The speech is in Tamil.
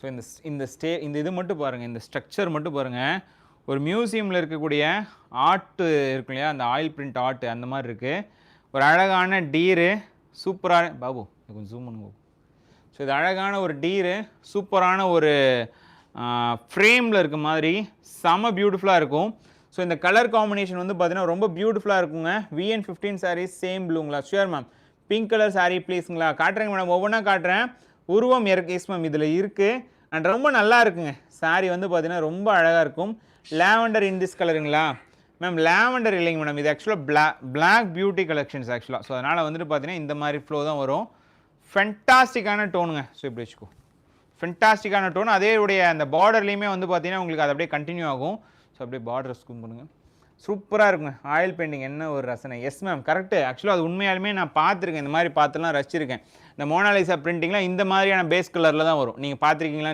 ஸோ இந்த இது மட்டும் பாருங்கள், இந்த ஸ்ட்ரக்சர் மட்டும் பாருங்கள். ஒரு மியூசியமில் இருக்கக்கூடிய ஆர்ட்டு இருக்கும் இல்லையா, அந்த ஆயில் பிரிண்ட் ஆர்ட் அந்த மாதிரி இருக்குது. ஒரு அழகான டீரு, சூப்பரான பாபு கொஞ்சம் ஜூம் பண்ணுங்க. ஸோ இது அழகான ஒரு டீரு, சூப்பரான ஒரு ஃப்ரேமில் இருக்க மாதிரி செம பியூட்டிஃபுல்லாக இருக்கும். ஸோ இந்த கலர் காம்பினேஷன் வந்து பார்த்தீங்கன்னா ரொம்ப பியூட்டிஃபுல்லாக இருக்குங்க. VN15 சாரீஸ் சேம் ப்ளூங்களா? Sure ma'am. Pink colour saree ப்ளீஸுங்களா? காட்டுறேங்க மேடம், ஒவ்வொன்றா காட்டுறேன். உருவம் எஸ் மேம் இதில் இருக்குது. அண்ட் ரொம்ப நல்லா இருக்குங்க. சாரீ வந்து பார்த்தீங்கன்னா ரொம்ப அழகாக இருக்கும். லேவண்டர் இன் திஸ் கலருங்களா மேம்? லேவண்டர் இல்லைங்க மேடம், இது ஆக்சுவலாக பிளாக் பியூட்டி கலெக்ஷன்ஸ் ஆக்சுவலாக. ஸோ அதனால் வந்துட்டு பார்த்தீங்கன்னா இந்த மாதிரி ஃப்ளோ தான் வரும். ஃபென்டாஸ்டிக்கான டோனுங்க. ஸோ இப்படி வச்சுக்கோ, ஃபென்டாஸ்டிக்கான டோன். அதே உடைய அந்த பார்டர்லேயுமே வந்து பார்த்தீங்கன்னா உங்களுக்கு அது அப்படியே கண்டினியூ ஆகும். ஸோ அப்படியே பார்டர் ஸ்கூம் பண்ணுங்கள். சூப்பராக இருக்குங்க. ஆயில் பெயிண்டிங் என்ன ஒரு ரசனை. Yes ma'am, correct. ஆக்சுவலாக அது உண்மையாலுமே நான் பார்த்துருக்கேன், இந்த மாதிரி பார்த்துலாம் ரசிச்சிருக்கேன். இந்த மோனாலிசா பிரிண்டிங்லாம் இந்த மாதிரியான பேஸ் கலரில் தான் வரும். நீங்கள் பார்த்துருக்கீங்களா?